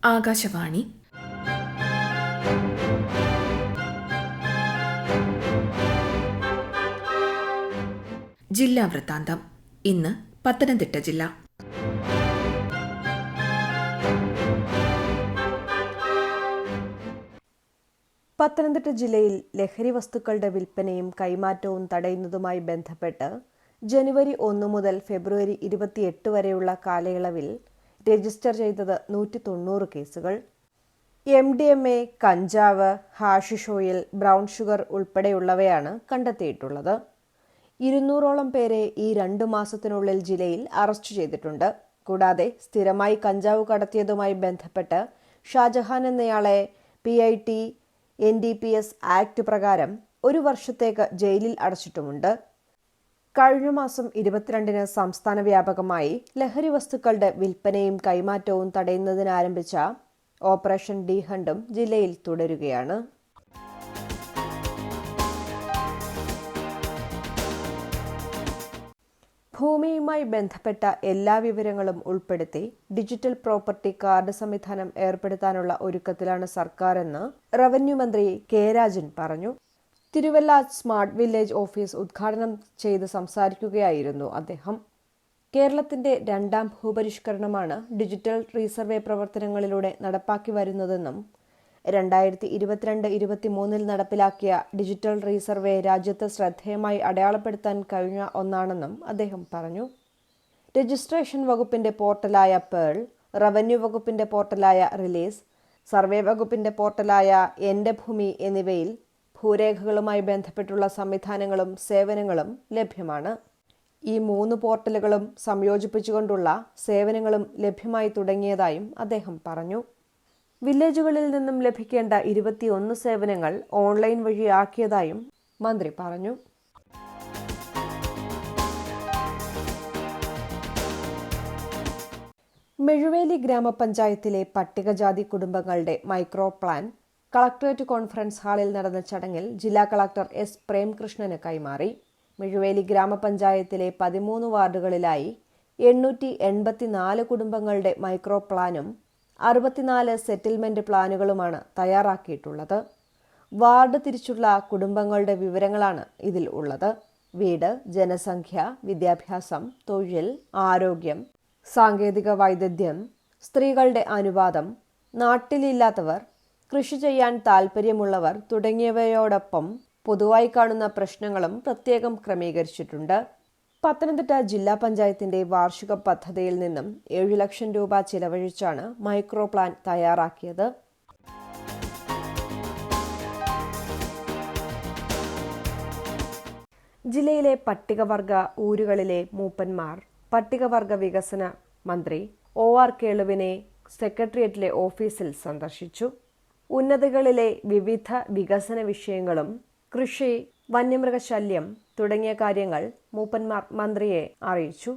ആകാശവാണി. ജില്ലാ വൃത്താന്തം. ഇന്ന് പത്തനംതിട്ട ജില്ല. പത്തനംതിട്ട ജില്ലയിൽ ലഹരി വസ്തുക്കളുടെ വിൽപ്പനയും കൈമാറ്റവും തടയുന്നതുമായി ബന്ധപ്പെട്ട് ജനുവരി 1 മുതൽ ഫെബ്രുവരി 28 വരെയുള്ള കാലയളവിൽ രജിസ്റ്റർ ചെയ്തത് 190 കേസുകൾ. MDMA, കഞ്ചാവ്, ഹാഷിഷ് ഓയിൽ, ബ്രൗൺ ഷുഗർ ഉൾപ്പെടെയുള്ളവയാണ് കണ്ടെത്തിയിട്ടുള്ളത്. 200ഓളം പേരെ ഈ 2 മാസത്തിനുള്ളിൽ ജില്ലയിൽ അറസ്റ്റ് ചെയ്തിട്ടുണ്ട്. കൂടാതെ സ്ഥിരമായി കഞ്ചാവ് കടത്തിയതുമായി ബന്ധപ്പെട്ട് ഷാജഹാൻ എന്നയാളെ PIT NDPS ആക്ട് പ്രകാരം 1 വർഷത്തേക്ക് ജയിലിൽ അടച്ചിട്ടുമുണ്ട്. കഴിഞ്ഞ മാസം 22-ന് സംസ്ഥാന വ്യാപകമായി ലഹരി വസ്തുക്കളുടെ വിൽപ്പനയും കൈമാറ്റവും തടയുന്നതിനാരംഭിച്ച ഓപ്പറേഷൻ ഡി ഹണ്ടും ജില്ലയിൽ തുടരുകയാണ്. ഭൂമിയുമായി ബന്ധപ്പെട്ട എല്ലാ വിവരങ്ങളും ഉൾപ്പെടുത്തി ഡിജിറ്റൽ പ്രോപ്പർട്ടി കാർഡ് സംവിധാനം ഏർപ്പെടുത്താനുള്ള ഒരുക്കത്തിലാണ് സർക്കാരെന്ന് റവന്യൂ മന്ത്രി കെ രാജൻ പറഞ്ഞു. തിരുവല്ല സ്മാർട്ട് വില്ലേജ് ഓഫീസ് ഉദ്ഘാടനം ചെയ്ത് സംസാരിക്കുകയായിരുന്നു അദ്ദേഹം. കേരളത്തിന്റെ 2ാം ഭൂപരിഷ്കരണമാണ് ഡിജിറ്റൽ റീസർവേ പ്രവർത്തനങ്ങളിലൂടെ നടപ്പാക്കി വരുന്നതെന്നും 2022-23 നടപ്പിലാക്കിയ ഡിജിറ്റൽ റീസർവേ രാജ്യത്ത് ശ്രദ്ധേയമായി അടയാളപ്പെടുത്താൻ കഴിഞ്ഞ ഒന്നാണെന്നും അദ്ദേഹം പറഞ്ഞു. രജിസ്ട്രേഷൻ വകുപ്പിന്റെ പോർട്ടലായ പേൾ, റവന്യൂ വകുപ്പിന്റെ പോർട്ടലായ റിലീസ്, സർവേ വകുപ്പിന്റെ പോർട്ടലായ എന്റെ ഭൂമി എന്നിവയിൽ ഭൂരേഖകളുമായി ബന്ധപ്പെട്ടുള്ള സംവിധാനങ്ങളും സേവനങ്ങളും ലഭ്യമാണ്. ഈ 3 പോർട്ടലുകളും സംയോജിപ്പിച്ചുകൊണ്ടുള്ള സേവനങ്ങളും ലഭ്യമായി തുടങ്ങിയതായും അദ്ദേഹം പറഞ്ഞു. വില്ലേജുകളിൽ നിന്നും ലഭിക്കേണ്ട 21 സേവനങ്ങൾ ഓൺലൈൻ വഴിയാക്കിയതായും മന്ത്രി പറഞ്ഞു. മെഴുവേലി ഗ്രാമപഞ്ചായത്തിലെ പട്ടികജാതി കുടുംബങ്ങളുടെ മൈക്രോ പ്ലാൻ കളക്ടറേറ്റ് കോൺഫറൻസ് ഹാളിൽ നടന്ന ചടങ്ങിൽ ജില്ലാ കളക്ടർ S. പ്രേംകൃഷ്ണന് കൈമാറി. മെഴുവേലി ഗ്രാമപഞ്ചായത്തിലെ 13 വാർഡുകളിലായി 884 കുടുംബങ്ങളുടെ മൈക്രോ പ്ലാനും 64 സെറ്റിൽമെന്റ് പ്ലാനുകളുമാണ് തയ്യാറാക്കിയിട്ടുള്ളത്. വാർഡ് തിരിച്ചുള്ള കുടുംബങ്ങളുടെ വിവരങ്ങളാണ് ഇതിൽ ഉള്ളത്. വീട്, ജനസംഖ്യ, വിദ്യാഭ്യാസം, തൊഴിൽ, ആരോഗ്യം, സാങ്കേതിക വൈദഗ്ധ്യം, സ്ത്രീകളുടെ അനുപാതം, നാട്ടിലില്ലാത്തവർ, കൃഷി ചെയ്യാൻ താൽപ്പര്യമുള്ളവർ തുടങ്ങിയവയോടൊപ്പം പൊതുവായി കാണുന്ന പ്രശ്നങ്ങളും പ്രത്യേകം ക്രമീകരിച്ചിട്ടുണ്ട്. പത്തനംതിട്ട ജില്ലാ പഞ്ചായത്തിന്റെ വാർഷിക പദ്ധതിയിൽ നിന്നും 7 ലക്ഷം രൂപ ചിലവഴിച്ചാണ് മൈക്രോ പ്ലാൻ തയ്യാറാക്കിയത്. ജില്ലയിലെ പട്ടികവർഗ ഊരുകളിലെ മൂപ്പന്മാർ പട്ടികവർഗ വികസന മന്ത്രി OR കേളുവിനെ സെക്രട്ടേറിയറ്റിലെ ഓഫീസിൽ സന്ദർശിച്ചു. ഉന്നതികളിലെ വിവിധ വികസന വിഷയങ്ങളും കൃഷി, വന്യമൃഗശല്യം തുടങ്ങിയ കാര്യങ്ങൾ മൂപ്പന്മാർ മന്ത്രിയെ അറിയിച്ചു.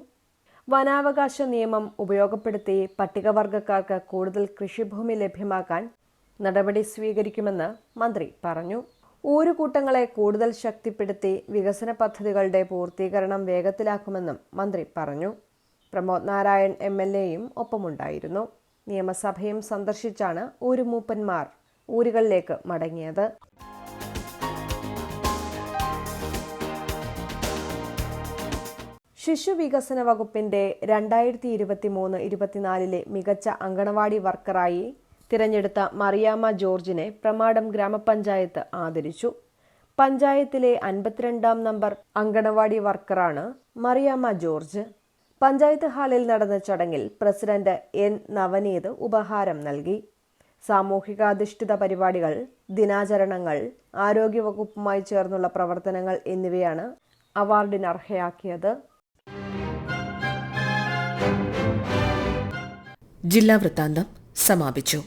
വനാവകാശ നിയമം ഉപയോഗപ്പെടുത്തി പട്ടികവർഗക്കാർക്ക് കൂടുതൽ കൃഷിഭൂമി ലഭ്യമാക്കാൻ നടപടി സ്വീകരിക്കുമെന്ന് മന്ത്രി പറഞ്ഞു. ഊരുകൂട്ടങ്ങളെ കൂടുതൽ ശക്തിപ്പെടുത്തി വികസന പദ്ധതികളുടെ പൂർത്തീകരണം വേഗത്തിലാക്കുമെന്നും മന്ത്രി പറഞ്ഞു. പ്രമോദ് നാരായൺ MLAയും ഒപ്പമുണ്ടായിരുന്നു. നിയമസഭയും സന്ദർശിച്ചാണ് ഊരുമൂപ്പന്മാർ ഊരുകളിലേക്ക് മടങ്ങിയത്. ശിശുവികസന വകുപ്പിന്റെ 2023-24 മികച്ച അങ്കണവാടി വർക്കറായി തിരഞ്ഞെടുത്ത മറിയാമ്മ ജോർജിനെ പ്രമാടം ഗ്രാമപഞ്ചായത്ത് ആദരിച്ചു. പഞ്ചായത്തിലെ 52ാം നമ്പർ അങ്കണവാടി വർക്കറാണ് മറിയാമ്മ ജോർജ്. പഞ്ചായത്ത് ഹാളിൽ നടന്ന ചടങ്ങിൽ പ്രസിഡന്റ് N. നവനീത് ഉപഹാരം നൽകി. സാമൂഹികാധിഷ്ഠിത പരിപാടികൾ, ദിനാചരണങ്ങൾ, ആരോഗ്യവകുപ്പുമായി ചേർന്നുള്ള പ്രവർത്തനങ്ങൾ എന്നിവയാണ് അവാർഡിനർഹയാക്കിയത്. ജില്ലാ വൃത്താന്തം സമാപിച്ചു.